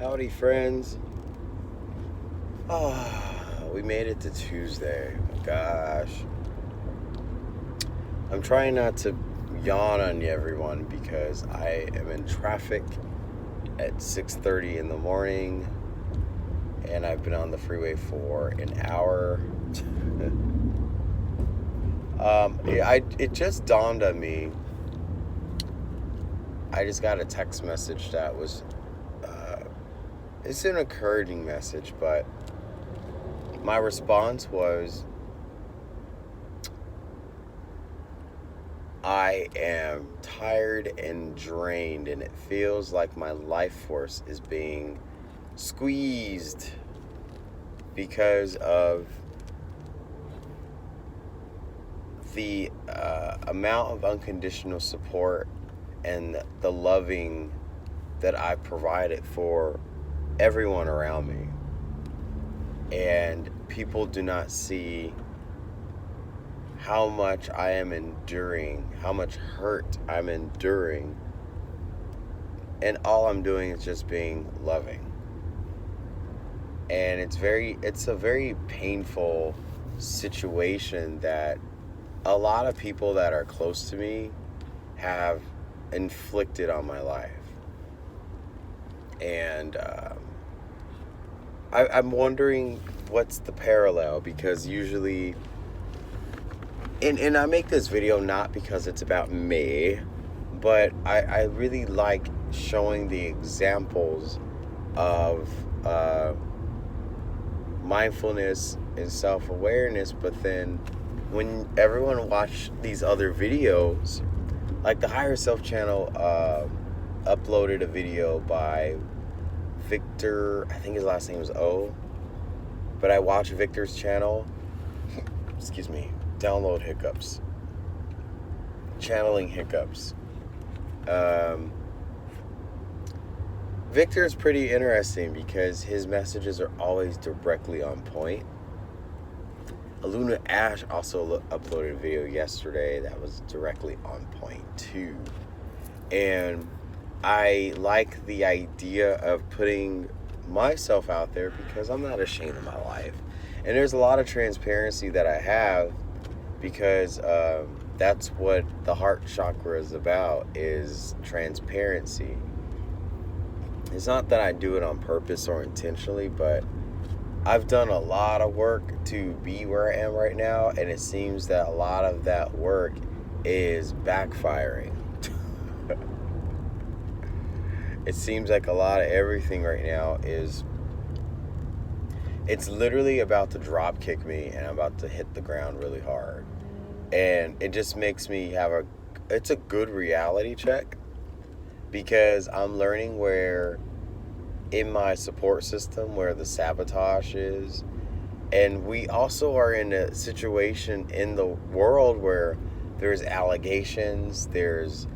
Howdy, friends. We made it to Tuesday. Gosh. I'm trying not to yawn on everyone because I am in traffic at 6:30 in the morning and I've been on the freeway for an hour. It just dawned on me. I just got a text message that was it's an encouraging message, but my response was, I am tired and drained, and it feels like my life force is being squeezed because of the amount of unconditional support and the loving that I provided for everyone around me. And people do not see how much I am enduring, how much hurt I'm enduring, and all I'm doing is just being loving. And it's a very painful situation that a lot of people that are close to me have inflicted on my life. And I'm wondering what's the parallel, because usually, and I make this video not because it's about me, but I really like showing the examples of mindfulness and self-awareness. But then when everyone watched these other videos, like the Higher Self channel uploaded a video by Victor, I think his last name was O, but I watched Victor's channel. Excuse me, download hiccups, channeling hiccups. Victor's pretty interesting because his messages are always directly on point. Aluna Ash also uploaded a video yesterday that was directly on point too. And I like the idea of putting myself out there because I'm not ashamed of my life. And there's a lot of transparency that I have because that's what the heart chakra is about, is transparency. It's not that I do it on purpose or intentionally, but I've done a lot of work to be where I am right now, and it seems that a lot of that work is backfiring. It seems like a lot of everything right now it's literally about to drop kick me, and I'm about to hit the ground really hard. And it just makes me it's a good reality check, because I'm learning where in my support system where the sabotage is. And we also are in a situation in the world where there's allegations, there's,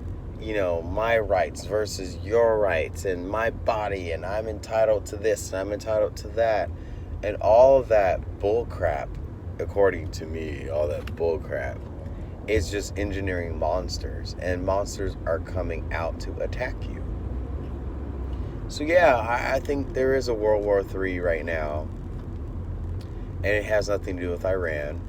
my rights versus your rights, and my body, and I'm entitled to this, and I'm entitled to that. And all of that bullcrap, according to me, all that bullcrap is just engineering monsters, and monsters are coming out to attack you. So yeah, I think there is a World War III right now, and it has nothing to do with Iran.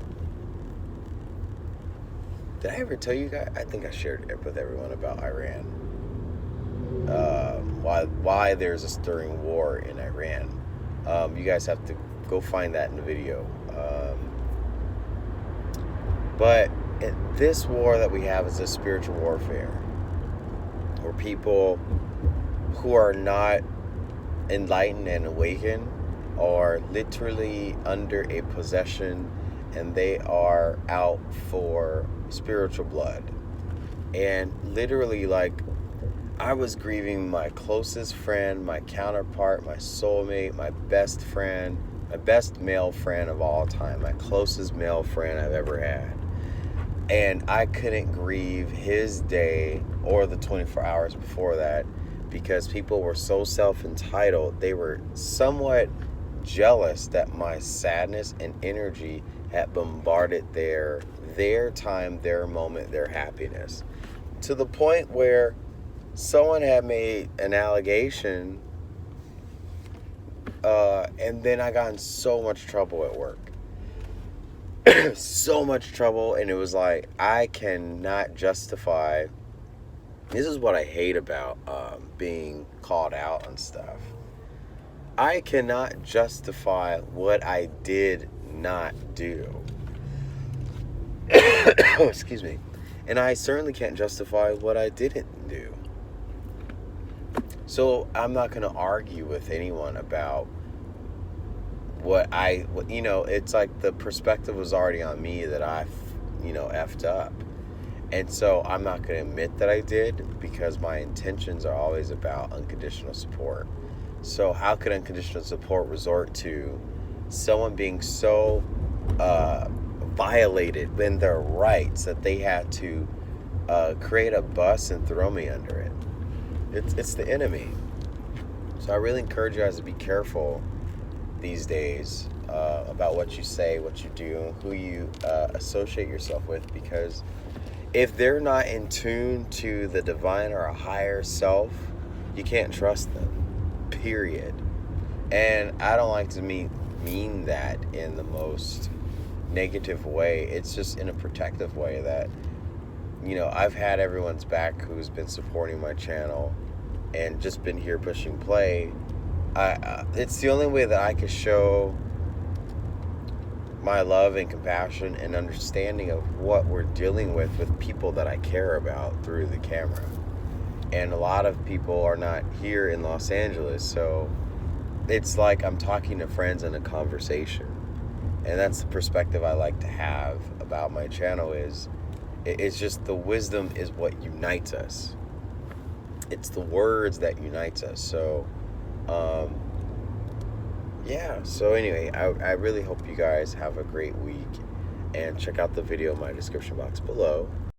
Did I ever tell you guys? I think I shared it with everyone about Iran. Why there's a stirring war in Iran. You guys have to go find that in the video. But this war that we have is a spiritual warfare, where people who are not enlightened and awakened are literally under a possession, and they are out for spiritual blood. And literally, like, I was grieving my closest friend, my counterpart, my soulmate, my best friend, my best male friend of all time, my closest male friend I've ever had. And I couldn't grieve his day or the 24 hours before that, because people were so self-entitled. They were somewhat jealous that my sadness and energy had bombarded their time, their moment, their happiness, to the point where someone had made an allegation And then I got in so much trouble at work. So much trouble, and it was like, I cannot justify. This is what I hate about being called out on stuff. I cannot justify what I did not do. Excuse me. And I certainly can't justify what I didn't do. So I'm not going to argue with anyone about it's like the perspective was already on me that I, effed up. And so I'm not going to admit that I did, because my intentions are always about unconditional support. So how could unconditional support resort to someone being so violated in their rights that they had to create a bus and throw me under it? It's the enemy. So I really encourage you guys to be careful these days about what you say, what you do, who you associate yourself with, because if they're not in tune to the divine or a higher self, you can't trust them, period. And I don't like to mean that in the most negative way. It's just in a protective way that, I've had everyone's back who's been supporting my channel and just been here pushing play. It's the only way that I can show my love and compassion and understanding of what we're dealing with people that I care about through the camera. And a lot of people are not here in Los Angeles, so it's like I'm talking to friends in a conversation. And that's the perspective I like to have about my channel. It's just the wisdom is what unites us. It's the words that unites us. So so anyway, I really hope you guys have a great week, and check out the video in my description box below.